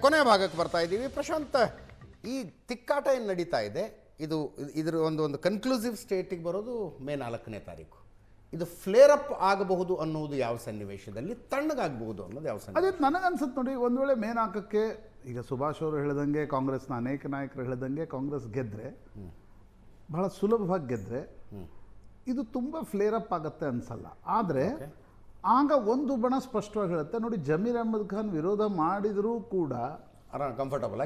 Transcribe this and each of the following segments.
ಕೊನೆಯ ಭಾಗಕ್ಕೆ ಬರ್ತಾ ಇದ್ದೀವಿ. ಪ್ರಶಾಂತ್, ಈ ತಿಕ್ಕಾಟ ಏನು ನಡೀತಾ ಇದೆ ಇದರ ಒಂದು ಕನ್ಕ್ಲೂಸಿವ್ ಸ್ಟೇಟಿಗೆ ಬರೋದು ಮೇ 4ನೇ ತಾರೀಕು. ಇದು ಫ್ಲೇರ್ ಅಪ್ ಆಗಬಹುದು ಅನ್ನೋದು ಯಾವ ಸನ್ನಿವೇಶದಲ್ಲಿ, ತಣ್ಣಗಾಗಬಹುದು ಅನ್ನೋದು ಯಾವ ಸನ್ನಿವೇಶ? ಅದೇ ನನಗನ್ಸುತ್ತೆ ನೋಡಿ, ಒಂದು ವೇಳೆ ಮೇ 4ಕ್ಕೆ ಈಗ ಸುಭಾಷ್ ಅವರು ಹೇಳಿದಂಗೆ ಕಾಂಗ್ರೆಸ್ನ ಅನೇಕ ನಾಯಕರು ಹೇಳಿದಂಗೆ ಕಾಂಗ್ರೆಸ್ ಗೆದ್ದರೆ, ಬಹಳ ಸುಲಭವಾಗಿ ಗೆದ್ದರೆ ಇದು ತುಂಬ ಫ್ಲೇರ್ ಅಪ್ ಆಗುತ್ತೆ ಅನ್ಸಲ್ಲ. ಆದರೆ ಆಗ ಒಂದು ಬಣ ಸ್ಪಷ್ಟವಾಗಿ ಹೇಳುತ್ತೆ ನೋಡಿ, ಜಮೀರ್ ಅಹ್ಮದ್ ಖಾನ್ ವಿರೋಧ ಮಾಡಿದರೂ ಕೂಡ ಕಂಫರ್ಟಬಲ್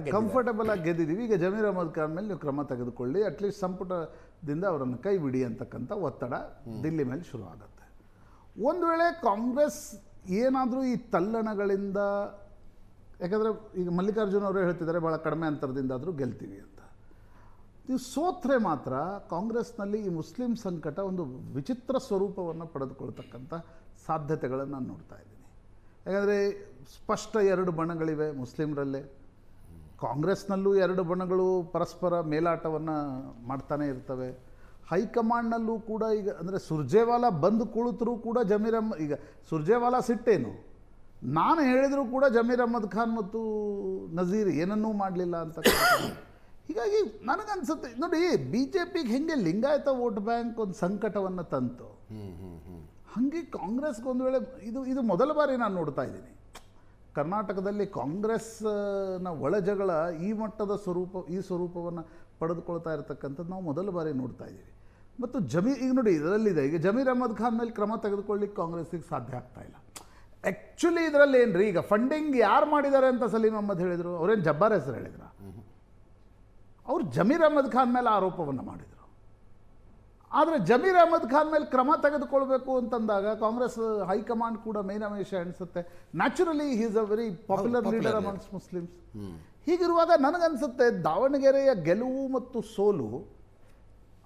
ಆಗಿ ಗೆದ್ದಿದ್ದೀವಿ. ಈಗ ಜಮೀರ್ ಅಹ್ಮದ್ ಖಾನ್ ಮೇಲೆ ನೀವು ಕ್ರಮ ತೆಗೆದುಕೊಳ್ಳಿ, ಅಟ್ಲೀಸ್ಟ್ ಸಂಪುಟದಿಂದ ಅವರನ್ನು ಕೈ ಬಿಡಿ ಅಂತಕ್ಕಂಥ ಒತ್ತಡ ದಿಲ್ಲಿ ಮೇಲೆ ಶುರು ಆಗುತ್ತೆ. ಒಂದು ವೇಳೆ ಕಾಂಗ್ರೆಸ್ ಏನಾದರೂ ಈ ತಲ್ಲಣಗಳಿಂದ, ಯಾಕಂದರೆ ಈಗ ಮಲ್ಲಿಕಾರ್ಜುನ್ ಅವರು ಹೇಳ್ತಿದ್ದಾರೆ ಭಾಳ ಕಡಿಮೆ ಅಂತರದಿಂದಾದರೂ ಗೆಲ್ತೀವಿ ಅಂತ. ನೀವು ಸೋತ್ರೆ ಮಾತ್ರ ಕಾಂಗ್ರೆಸ್ನಲ್ಲಿ ಈ ಮುಸ್ಲಿಂ ಸಂಕಟ ಒಂದು ವಿಚಿತ್ರ ಸ್ವರೂಪವನ್ನು ಪಡೆದುಕೊಳ್ತಕ್ಕಂಥ ಸಾಧ್ಯತೆಗಳನ್ನು ನಾನು ನೋಡ್ತಾ ಇದ್ದೀನಿ. ಯಾಕಂದರೆ ಸ್ಪಷ್ಟ ಎರಡು ಬಣಗಳಿವೆ ಮುಸ್ಲಿಮರಲ್ಲೇ, ಕಾಂಗ್ರೆಸ್ನಲ್ಲೂ ಎರಡು ಬಣಗಳು ಪರಸ್ಪರ ಮೇಲಾಟವನ್ನು ಮಾಡ್ತಾನೆ ಇರ್ತವೆ. ಹೈಕಮಾಂಡ್ನಲ್ಲೂ ಕೂಡ ಈಗ ಅಂದರೆ ಸುರ್ಜೇವಾಲಾ ಬಂದು ಕುಳಿತರೂ ಕೂಡ ಜಮೀರ್ ಅಹ್ಮದ್, ಈಗ ಸುರ್ಜೇವಾಲಾ ಸಿಟ್ಟೇನು, ನಾನು ಹೇಳಿದರೂ ಕೂಡ ಜಮೀರ್ ಅಹ್ಮದ್ ಖಾನ್ ಮತ್ತು ನಜೀರ್ ಏನನ್ನೂ ಮಾಡಲಿಲ್ಲ ಅಂತ. ಹೀಗಾಗಿ ನನಗನ್ಸುತ್ತೆ ನೋಡಿ, ಬಿ ಜೆ ಪಿಗೆ ಹೆಂಗೆ ಲಿಂಗಾಯತ ವೋಟ್ ಬ್ಯಾಂಕ್ ಒಂದು ಸಂಕಟವನ್ನು ತಂತು, ಹಾಗೆ ಕಾಂಗ್ರೆಸ್ಗೆ ಒಂದು ವೇಳೆ ಇದು ಮೊದಲ ಬಾರಿ ನಾನು ನೋಡ್ತಾ ಇದ್ದೀನಿ ಕರ್ನಾಟಕದಲ್ಲಿ ಕಾಂಗ್ರೆಸ್ನ ಒಳಜಗಳ ಈ ಮಟ್ಟದ ಈ ಸ್ವರೂಪವನ್ನು ಪಡೆದುಕೊಳ್ತಾ ಇರತಕ್ಕಂಥದ್ದು ನಾವು ಮೊದಲ ಬಾರಿ ನೋಡ್ತಾ ಇದ್ದೀವಿ. ಮತ್ತು ಈಗ ನೋಡಿ ಇದರಲ್ಲಿದೆ, ಈಗ ಜಮೀರ್ ಅಹ್ಮದ್ ಖಾನ್ ಮೇಲೆ ಕ್ರಮ ತೆಗೆದುಕೊಳ್ಳಿಕ್ಕೆ ಕಾಂಗ್ರೆಸ್ಸಿಗೆ ಸಾಧ್ಯ ಆಗ್ತಾ ಇಲ್ಲ. ಆ್ಯಕ್ಚುಲಿ ಇದರಲ್ಲಿ ಏನು ರೀ, ಈಗ ಫಂಡಿಂಗ್ ಯಾರು ಮಾಡಿದ್ದಾರೆ ಅಂತ ಸಲೀಂ ಅಹ್ಮದ್ ಹೇಳಿದರು, ಅವರೇನು ಜಬ್ಬಾರ್ ಹೆಸರು ಹೇಳಿದ್ರ? ಅವರು ಜಮೀರ್ ಅಹ್ಮದ್ ಖಾನ್ ಮೇಲೆ ಆರೋಪವನ್ನು ಮಾಡಿದರು. ಆದರೆ ಜಮೀರ್ ಅಹ್ಮದ್ ಖಾನ್ ಮೇಲೆ ಕ್ರಮ ತೆಗೆದುಕೊಳ್ಬೇಕು ಅಂತಂದಾಗ ಕಾಂಗ್ರೆಸ್ ಹೈಕಮಾಂಡ್ ಕೂಡ ಮೈನಮೇಷ ಎಣಿಸುತ್ತೆ. Naturally he is a very popular leader amongst Muslims. ಹೀಗಿರುವಾಗ ನನಗನ್ಸುತ್ತೆ ದಾವಣಗೆರೆಯ ಗೆಲುವು ಮತ್ತು ಸೋಲು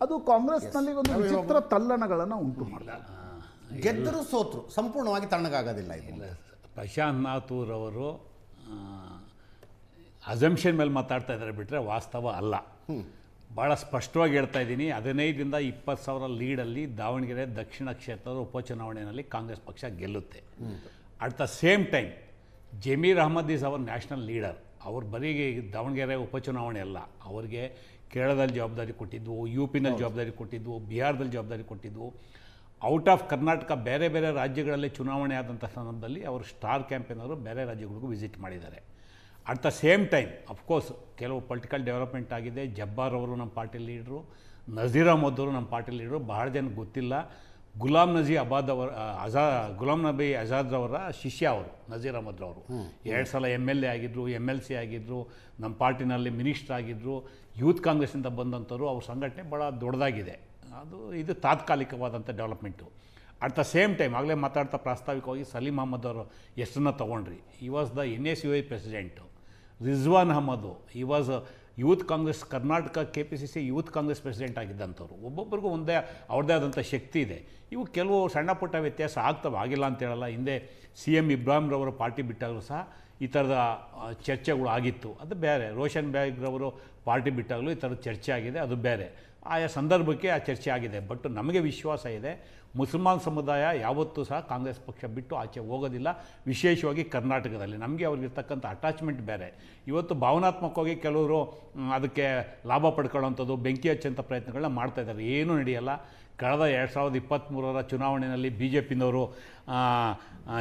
ಅದು ಕಾಂಗ್ರೆಸ್ನಲ್ಲಿ ಒಂದು ವಿಚಿತ್ರ ತಲ್ಲಣಗಳನ್ನು ಉಂಟು ಮಾಡಿದೆ. ಗೆದ್ದರು ಸೋತರು ಸಂಪೂರ್ಣವಾಗಿ ತಣ್ಣಗಾಗೋದಿಲ್ಲ. ಪ್ರಶಾಂತ್ ನಾಥೂರ್ ಅವರು ಅಸಂಪ್ಷನ್ ಮೇಲೆ ಮಾತಾಡ್ತಾ ಇದ್ದಾರೆ ಬಿಟ್ಟರೆ ವಾಸ್ತವ ಅಲ್ಲ. ಭಾಳ ಸ್ಪಷ್ಟವಾಗಿ ಹೇಳ್ತಾ ಇದ್ದೀನಿ, 15ರಿಂದ 20,000 ಲೀಡಲ್ಲಿ ದಾವಣಗೆರೆ ದಕ್ಷಿಣ ಕ್ಷೇತ್ರದ ಉಪಚುನಾವಣೆಯಲ್ಲಿ ಕಾಂಗ್ರೆಸ್ ಪಕ್ಷ ಗೆಲ್ಲುತ್ತೆ. At the same time Zameer Ahmed is our national leader. ಅವ್ರು ಬರೀ ದಾವಣಗೆರೆ ಉಪಚುನಾವಣೆ ಅಲ್ಲ, ಅವ್ರಿಗೆ ಕೇರಳದಲ್ಲಿ ಜವಾಬ್ದಾರಿ ಕೊಟ್ಟಿದ್ವು, ಯು ಪಿನಲ್ಲಿ ಜವಾಬ್ದಾರಿ ಕೊಟ್ಟಿದ್ವು, ಬಿಹಾರದಲ್ಲಿ ಜವಾಬ್ದಾರಿ ಕೊಟ್ಟಿದ್ವು. ಔಟ್ ಆಫ್ ಕರ್ನಾಟಕ ಬೇರೆ ಬೇರೆ ರಾಜ್ಯಗಳಲ್ಲಿ ಚುನಾವಣೆ ಆದಂಥ ಸಂದರ್ಭದಲ್ಲಿ ಅವರು ಸ್ಟಾರ್ ಕ್ಯಾಂಪೇನರು ಬೇರೆ ರಾಜ್ಯಗಳಿಗೂ ವಿಸಿಟ್ ಮಾಡಿದ್ದಾರೆ. At the same time of course ಕೆಲವು ಪೊಲಿಟಿಕಲ್ ಡೆವಲಪ್ಮೆಂಟ್ ಆಗಿದೆ. ಜಬ್ಬಾರ್ ಅವರು ನಮ್ಮ ಪಾರ್ಟಿ ಲೀಡ್ರು, ನಜೀರ್ ಅಹ್ಮದ್ ಅವರು ನಮ್ಮ ಪಾರ್ಟಿ ಲೀಡ್ರು. ಬಹಳ ಜನ ಗೊತ್ತಿಲ್ಲ, ಗುಲಾಮ್ ನಬಿ ಆಜಾದ್ ಅವರ ಶಿಷ್ಯ ಅವರು ನಜೀರ್ ಅಹ್ಮದ್ ಅವರು. 2 ಸಲ MLA ಆಗಿದ್ದರು, MLC ಆಗಿದ್ದರು, ನಮ್ಮ ಪಾರ್ಟಿನಲ್ಲಿ ಮಿನಿಸ್ಟರ್ ಆಗಿದ್ದರು. ಯೂತ್ ಕಾಂಗ್ರೆಸ್ಸಿಂದ ಬಂದಂಥವ್ರು. ಅವ್ರ ಸಂಘಟನೆ ಭಾಳ ದೊಡ್ಡದಾಗಿದೆ. ಇದು ತಾತ್ಕಾಲಿಕವಾದಂಥ development. At the same time ಆಗಲೇ ಮಾತಾಡ್ತಾ ಪ್ರಾಸ್ತಾವಿಕವಾಗಿ ಸಲೀಂ ಅಹ್ಮದ್ ಅವರು ಹೆಸರನ್ನ ತೊಗೊಂಡ್ರಿ. He was the NSUI president. Rizwan Ahmed, he was youth Congress Karnataka KPCC youth Congress president ಆಗಿದ್ದಂಥವ್ರು. ಒಬ್ಬೊಬ್ಬರಿಗೂ ಅವ್ರದ್ದೇ ಆದಂಥ ಶಕ್ತಿ ಇದೆ. ಇವು ಕೆಲವು ಸಣ್ಣ ಪುಟ್ಟ ವ್ಯತ್ಯಾಸ ಆಗ್ತವೆ, ಆಗಿಲ್ಲ ಅಂತ ಹೇಳಲ್ಲ. ಹಿಂದೆ CM ಇಬ್ರಾಹಿಂರವರು ಪಾರ್ಟಿ ಬಿಟ್ಟಾಗಲೂ ಸಹ ಈ ಥರದ ಚರ್ಚೆಗಳು ಆಗಿತ್ತು, ಅದು ಬೇರೆ. ರೋಷನ್ ಬೇಗ್ರವರು ಪಾರ್ಟಿ ಬಿಟ್ಟಾಗಲೂ ಈ ಥರದ ಚರ್ಚೆ ಆಗಿದೆ, ಅದು ಬೇರೆ. ಆಯಾ ಸಂದರ್ಭಕ್ಕೆ ಆ ಚರ್ಚೆ ಆಗಿದೆ. ಬಟ್ ನಮಗೆ ವಿಶ್ವಾಸ ಇದೆ, ಮುಸಲ್ಮಾನ್ ಸಮುದಾಯ ಯಾವತ್ತೂ ಸಹ ಕಾಂಗ್ರೆಸ್ ಪಕ್ಷ ಬಿಟ್ಟು ಆಚೆ ಹೋಗೋದಿಲ್ಲ. ವಿಶೇಷವಾಗಿ ಕರ್ನಾಟಕದಲ್ಲಿ ನಮಗೆ ಅವ್ರಿಗಿರ್ತಕ್ಕಂಥ ಅಟ್ಯಾಚ್ಮೆಂಟ್ ಬೇರೆ. ಇವತ್ತು ಭಾವನಾತ್ಮಕವಾಗಿ ಕೆಲವರು ಅದಕ್ಕೆ ಲಾಭ ಪಡ್ಕೊಳ್ಳೋವಂಥದ್ದು, ಬೆಂಕಿ ಹಚ್ಚೋಂಥ ಪ್ರಯತ್ನಗಳನ್ನ ಮಾಡ್ತಾಯಿದ್ದಾರೆ. ಏನೂ ನಡೆಯಲ್ಲ. ಕಳೆದ 2023 ಚುನಾವಣೆಯಲ್ಲಿ BJPನವರು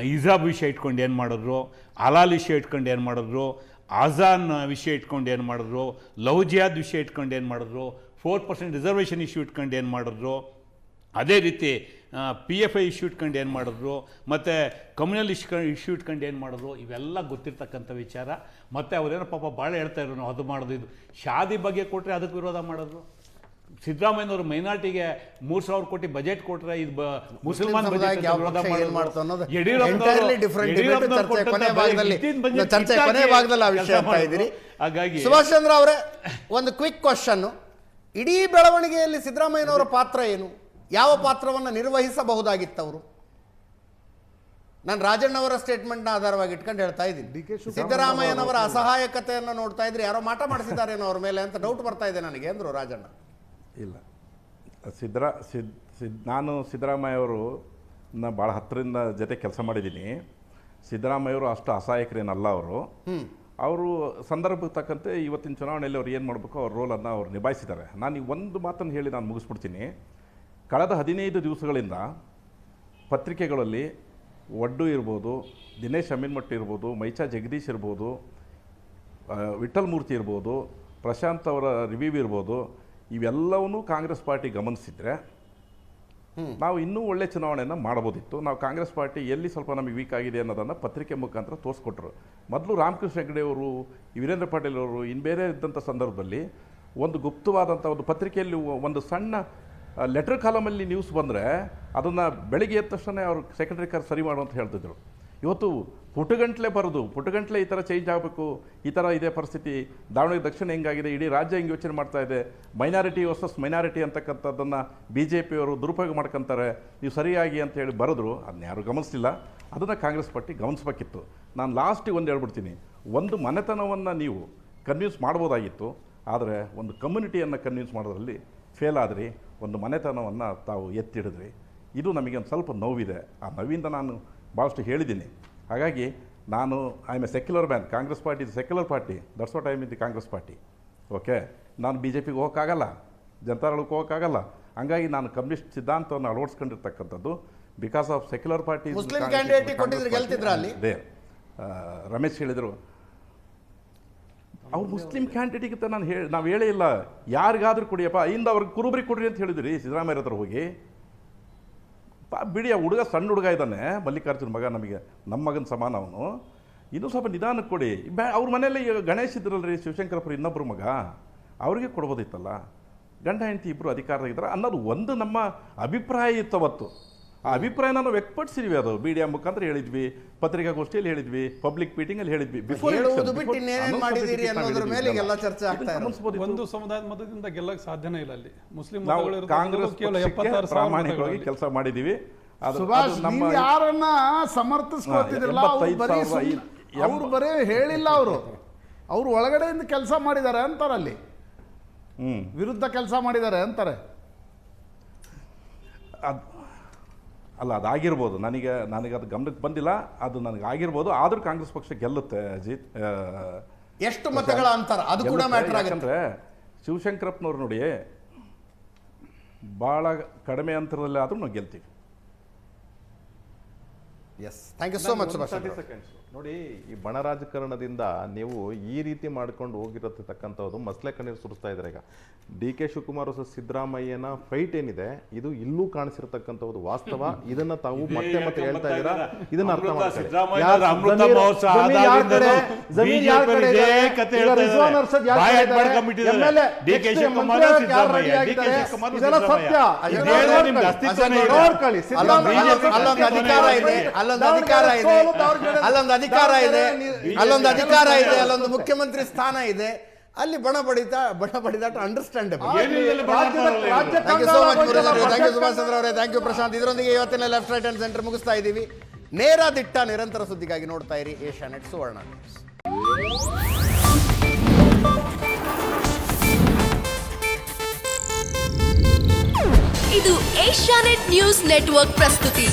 ಹಿಜಾಬ್ ವಿಷಯ ಇಟ್ಕೊಂಡು ಏನು ಮಾಡಿದ್ರು, ಹಲಾಲ್ ವಿಷಯ ಇಟ್ಕೊಂಡು ಏನು ಮಾಡಿದ್ರು, ಆಜಾನ್ ವಿಷಯ ಇಟ್ಕೊಂಡು ಏನು ಮಾಡಿದ್ರು, ಲವ್ ಜಿಹಾದ್ ವಿಷಯ ಇಟ್ಕೊಂಡು ಏನು ಮಾಡಿದ್ರು, 4% ರಿಸರ್ವೇಷನ್ ಇಶ್ಯೂ ಇಟ್ಕೊಂಡು ಏನು ಮಾಡಿದ್ರು, ಅದೇ ರೀತಿ PFI ಇಶ್ಯೂ ಇಟ್ಕೊಂಡು ಏನು ಮಾಡಿದ್ರು, ಮತ್ತು ಕಮ್ಯುನಲ್ ಇಶ್ಯೂ ಇಟ್ಕೊಂಡು ಏನು ಮಾಡಿದ್ರು. ಇವೆಲ್ಲ ಗೊತ್ತಿರ್ತಕ್ಕಂಥ ವಿಚಾರ. ಮತ್ತು ಅವರೇನೋ ಪಾಪ ಭಾಳ ಹೇಳ್ತಾಯಿದ್ರು, ನಾವು ಅದು ಮಾಡೋದು, ಇದು ಶಾದಿ ಬಗ್ಗೆ ಕೊಟ್ಟರೆ ಅದಕ್ಕೆ ವಿರೋಧ ಮಾಡಿದ್ರು. ಸಿದ್ದರಾಮಯ್ಯನವರು ಮೈನಾರಿಟಿಗೆ 3,000 ಕೋಟಿ ಬಜೆಟ್ ಕೊಟ್ಟರೆ ಇದು ಮುಸಲ್ಮಾನ್ ಬಜೆಟ್ ವಿರೋಧ ಮಾಡೋದು. ಹಾಗಾಗಿ ಸುಭಾಷ್ ಚಂದ್ರ ಅವರೇ, ಒಂದು ಕ್ವಿಕ್ ಕ್ವಶನ್. ಇಡೀ ಬೆಳವಣಿಗೆಯಲ್ಲಿ ಸಿದ್ದರಾಮಯ್ಯನವರ ಪಾತ್ರ ಏನು? ಯಾವ ಪಾತ್ರವನ್ನು ನಿರ್ವಹಿಸಬಹುದಾಗಿತ್ತು ಅವರು? ನಾನು ರಾಜಣ್ಣವರ ಸ್ಟೇಟ್ಮೆಂಟ್ನ ಆಧಾರವಾಗಿ ಇಟ್ಕೊಂಡು ಹೇಳ್ತಾ ಇದ್ದೀನಿ. ಸಿದ್ದರಾಮಯ್ಯನವರ ಅಸಹಾಯಕತೆಯನ್ನು ನೋಡ್ತಾ ಇದ್ರೆ ಯಾರೋ ಮಾಟ ಮಾಡಿಸಿದಾರೇನೋ ಅವ್ರ ಮೇಲೆ ಅಂತ ಡೌಟ್ ಬರ್ತಾ ಇದೆ ನನಗೆ ಅಂದರು ರಾಜಣ್ಣ. ಇಲ್ಲ, ನಾನು ಸಿದ್ದರಾಮಯ್ಯವರು ಭಾಳ ಹತ್ತಿರದಿಂದ ಜೊತೆ ಕೆಲಸ ಮಾಡಿದ್ದೀನಿ. ಸಿದ್ದರಾಮಯ್ಯವರು ಅಷ್ಟು ಅಸಹಾಯಕರೇನಲ್ಲ ಅವರು. ಅವರು ಸಂದರ್ಭಕ್ಕೆ ತಕ್ಕಂತೆ ಇವತ್ತಿನ ಚುನಾವಣೆಯಲ್ಲಿ ಅವ್ರು ಏನು ಮಾಡಬೇಕು ಅವ್ರ ರೋಲನ್ನು ಅವ್ರು ನಿಭಾಯಿಸಿದ್ದಾರೆ. ನಾನು ಈ ಒಂದು ಮಾತನ್ನು ಹೇಳಿ ನಾನು ಮುಗಿಸ್ಬಿಡ್ತೀನಿ. ಕಳೆದ 15 ದಿವಸಗಳಿಂದ ಪತ್ರಿಕೆಗಳಲ್ಲಿ ಒಡ್ಡು ಇರ್ಬೋದು, ದಿನೇಶ್ ಅಮೀನ್ಮಟ್ಟಿ ಇರ್ಬೋದು, ಮೈಚಾ ಜಗದೀಶ್ ಇರ್ಬೋದು, ವಿಠಲ್ ಮೂರ್ತಿ ಇರ್ಬೋದು, ಪ್ರಶಾಂತ್ ಅವರ ರಿವ್ಯೂ ಇರ್ಬೋದು, ಇವೆಲ್ಲವನ್ನೂ ಕಾಂಗ್ರೆಸ್ ಪಾರ್ಟಿ ಗಮನಿಸಿದರೆ ನಾವು ಇನ್ನೂ ಒಳ್ಳೆ ಚುನಾವಣೆಯನ್ನು ಮಾಡ್ಬೋದಿತ್ತು. ನಾವು ಕಾಂಗ್ರೆಸ್ ಪಾರ್ಟಿ ಎಲ್ಲಿ ಸ್ವಲ್ಪ ನಮಗೆ ವೀಕ್ ಆಗಿದೆ ಅನ್ನೋದನ್ನು ಪತ್ರಿಕೆ ಮುಖಾಂತರ ತೋರಿಸ್ಕೊಟ್ರು. ಮೊದಲು ರಾಮಕೃಷ್ಣ ಹೆಗಡೆ ಅವರು, ವೀರೇಂದ್ರ ಪಾಟೀಲ್ ಅವರು ಇನ್ನು ಬೇರೆ ಇದ್ದಂಥ ಸಂದರ್ಭದಲ್ಲಿ ಒಂದು ಗುಪ್ತವಾದಂಥ ಒಂದು ಪತ್ರಿಕೆಯಲ್ಲಿ ಒಂದು ಸಣ್ಣ ಲೆಟರ್ ಕಾಲಮಲ್ಲಿ ನ್ಯೂಸ್ ಬಂದರೆ ಅದನ್ನು ಬೆಳಿಗ್ಗೆ ಎದ್ದ ತಕ್ಷಣ ಅವರು ಸೆಕ್ರೆಟರಿ ಕಾರ್ ಸರಿ ಮಾಡು ಅಂತ ಹೇಳ್ತಿದ್ರು. ಇವತ್ತು ಪುಟಗಂಟ್ಲೆ ಬರೋದು, ಪುಟಗಂಟ್ಲೆ ಈ ಥರ ಚೇಂಜ್ ಆಗಬೇಕು, ಈ ಥರ ಇದೆ ಪರಿಸ್ಥಿತಿ, ದಾವಣಗೆರೆ ದಕ್ಷಿಣ ಹೆಂಗಾಗಿದೆ, ಇಡೀ ರಾಜ್ಯ ಹೆಂಗೆ ಯೋಚನೆ ಮಾಡ್ತಾ ಇದೆ, ಮೈನಾರಿಟಿ ವರ್ಸಸ್ ಮೈನಾರಿಟಿ ಅಂತಕ್ಕಂಥದ್ದನ್ನು BJPಯವರು ದುರುಪಯೋಗ ಮಾಡ್ಕೊತಾರೆ, ನೀವು ಸರಿಯಾಗಿ ಅಂತ ಹೇಳಿ ಬರೆದ್ರು. ಅದನ್ನ ಯಾರು ಗಮನಿಸಲಿಲ್ಲ. ಅದನ್ನು ಕಾಂಗ್ರೆಸ್ ಪಾರ್ಟಿ ಗಮನಿಸಬೇಕಿತ್ತು. ನಾನು ಲಾಸ್ಟಿಗೆ ಒಂದು ಹೇಳ್ಬಿಡ್ತೀನಿ, ಒಂದು ಮನೆತನವನ್ನು ನೀವು ಕನ್ವಿನ್ಸ್ ಮಾಡ್ಬೋದಾಗಿತ್ತು, ಆದರೆ ಒಂದು ಕಮ್ಯುನಿಟಿಯನ್ನು ಕನ್ವಿನ್ಸ್ ಮಾಡೋದ್ರಲ್ಲಿ ಫೇಲ್ ಆದ್ರಿ. ಒಂದು ಮನೆತನವನ್ನು ತಾವು ಎತ್ತಿಡಿದ್ರಿ. ಇದು ನಮಗೆ ಒಂದು ಸ್ವಲ್ಪ ನೋವಿದೆ. ಆ ನೋವಿಂದ ನಾನು ಭಾಳಷ್ಟು ಹೇಳಿದ್ದೀನಿ. ಹಾಗಾಗಿ ನಾನು I am a secular man. Congress party is secular party, that's what I am in the Congress party. Okay, ನಾನು BJPಗೆ ಹೋಗೋಕ್ಕಾಗಲ್ಲ, ಜನತಾದಳಕ್ಕೆ ಹೋಗೋಕ್ಕಾಗಲ್ಲ. ಹಂಗಾಗಿ ನಾನು ಕಮ್ಯುನಿಸ್ಟ್ ಸಿದ್ಧಾಂತವನ್ನು ಅಳವಡಿಸ್ಕೊಂಡಿರ್ತಕ್ಕಂಥದ್ದು because of secular party. Muslim candidate ಕೊಟ್ಟಿದ್ರೆ ಗೆಲ್ತಿದ್ರ ಅಲ್ಲಿ? ರಮೇಶ್ ಹೇಳಿದರು ಅವ್ರು ಮುಸ್ಲಿಂ ಕ್ಯಾಂಡಿಡೇಟ್ಗಿಂತ ನಾವು ಹೇಳೇ ಇಲ್ಲ. ಯಾರಿಗಾದ್ರೂ ಕೊಡಿಯಪ್ಪ, ಇಂದ ಅವ್ರಿಗೆ ಕುರುಬರಿಗೆ ಕೊಡ್ರಿ ಅಂತ ಹೇಳಿದ್ರಿ ಸಿದ್ದರಾಮಯ್ಯ ಹತ್ರ ಹೋಗಿ. ಬಿಡಿ, ಆ ಹುಡುಗ ಸಣ್ಣ ಹುಡುಗ ಇದ್ದಾನೆ, ಮಲ್ಲಿಕಾರ್ಜುನ ಮಗ, ನಮಗೆ ನಮ್ಮ ಮಗನ ಸಮಾನ ಅವನು. ಇನ್ನೂ ಸ್ವಲ್ಪ ನಿಧಾನಕ್ಕೆ ಕೊಡಿ. ಅವ್ರ ಮನೆಯಲ್ಲಿ ಗಣೇಶ್ ಇದ್ರಲ್ರಿ, ಶಿವಶಂಕರಪ್ಪರು ಇನ್ನೊಬ್ಬರು ಮಗ, ಅವ್ರಿಗೆ ಕೊಡ್ಬೋದಿತ್ತಲ್ಲ. ಗಂಡ ಹೆಂಡತಿ ಇಬ್ಬರು ಅಧಿಕಾರದಾಗಿದ್ದಾರೆ ಅನ್ನೋದು ಒಂದು ನಮ್ಮ ಅಭಿಪ್ರಾಯ ಇತ್ತು ಅವತ್ತು. ಆ ಅಭಿಪ್ರಾಯ ನಾವು ವ್ಯಕ್ತಪಡಿಸಿದ್ವಿ. ಅದು ಮೀಡಿಯಾ ಮುಖಾಂತರ ಹೇಳಿದ್ವಿ, ಪತ್ರಿಕಾಗೋಷ್ಠಿಯಲ್ಲಿ ಹೇಳಿದ್ವಿ, ಪಬ್ಲಿಕ್ ಮೀಟಿಂಗ್ ಹೇಳಿದ್ವಿ. ಒಂದು ಸಮುದಾಯದ ಮತದಿಂದ ಗೆಲ್ಲಕ್ಕೆ ಸಾಧ್ಯನೇ ಇಲ್ಲ ಅಲ್ಲಿ. ಮುಸ್ಲಿಂ ಕಾಂಗ್ರೆಸ್ ಪ್ರಾಮಾಣಿಕವಾಗಿ ಕೆಲಸ ಮಾಡಿದೀವಿ. ಯಾರನ್ನ ಸಮರ್ಥಿಸ್ಕೊತಿದ್ರಲ್ಲ, ಅವ್ರು ಬರೀ ಹೇಳಿಲ್ಲ, ಅವರು ಒಳಗಡೆಯಿಂದ ಕೆಲಸ ಮಾಡಿದ್ದಾರೆ ಅಂತಾರೆ, ಅಲ್ಲಿ ವಿರುದ್ಧ ಕೆಲಸ ಮಾಡಿದ್ದಾರೆ ಅಂತಾರೆ. ಅಲ್ಲ, ಅದಾಗಿರ್ಬೋದು, ನನಗೆ ಅದು ಗಮನಕ್ಕೆ ಬಂದಿಲ್ಲ. ಅದು ನನಗೆ ಆಗಿರ್ಬೋದು. ಆದರೂ ಕಾಂಗ್ರೆಸ್ ಪಕ್ಷ ಗೆಲ್ಲುತ್ತೆ ಅಜಿತ್. ಎಷ್ಟು ಮತಗಳ ಅಂತರ ಅದು ಕೂಡ ಮ್ಯಾಟರ್ ಆಗುತ್ತೆ. ಯಾಕಂದ್ರೆ ಶಿವಶಂಕರಪ್ಪನವ್ರು ನೋಡಿ, ಭಾಳ ಕಡಿಮೆ ಅಂತರದಲ್ಲಿ ಆದರೂ ನಾವು ಗೆಲ್ತೀವಿ. Yes, thank you so much. ನೋಡಿ, ಈ ಬಣ ರಾಜಕಾರಣದಿಂದ ನೀವು ಈ ರೀತಿ ಮಾಡ್ಕೊಂಡು ಹೋಗಿರತಕ್ಕಂಥದ್ದು ಮಸಲೆ ಕಣ್ಣೀರು ಸುರಿಸ್ತಾ ಇದ್ದಾರೆ. ಈಗ DK ಶಿವಕುಮಾರ್ ವರ್ಸಸ್ ಸಿದ್ದರಾಮಯ್ಯನ ಫೈಟ್ ಏನಿದೆ, ಇದು ಇಲ್ಲೂ ಕಾಣಿಸಿರ್ತಕ್ಕಂಥದ್ದು ವಾಸ್ತವ. ಇದನ್ನ ತಾವು ಮತ್ತೆ ಮತ್ತೆ ಹೇಳ್ತಾ ಇದ್ದೀರಾ, ಇದನ್ನ ಅರ್ಥ ಮಾಡ್ತಾರೆ. ಅಲ್ಲೊಂದು ಅಧಿಕಾರ ಇದೆ, ಅಲ್ಲೊಂದು ಮುಖ್ಯಮಂತ್ರಿ ಸ್ಥಾನ ಇದೆ, ಅಲ್ಲಿ ಬಣ ಬಡಿದಾಟ understandable. Thank you so much Muralidhar, thank you Subhash Chandra ಅವರೇ, ಥ್ಯಾಂಕ್ ಯು ಪ್ರಶಾಂತ್. ಇದರೊಂದಿಗೆ ಇವತ್ತಿನ ಲೆಫ್ಟ್ ರೈಟ್ ಅಂಡ್ ಸೆಂಟರ್ ಮುಗಿಸ್ತಾ ಇದ್ದೀವಿ. ನೇರ ದಿಟ್ಟ ನಿರಂತರ ಸುದ್ದಿಗಾಗಿ ನೋಡ್ತಾ ಇರಿ ಏಷ್ಯಾನೆಟ್ ಸುವರ್ಣ ನ್ಯೂಸ್. ಇದು ಏಷ್ಯಾನೆಟ್ ನ್ಯೂಸ್ ನೆಟ್ವರ್ಕ್ ಪ್ರಸ್ತುತಿ.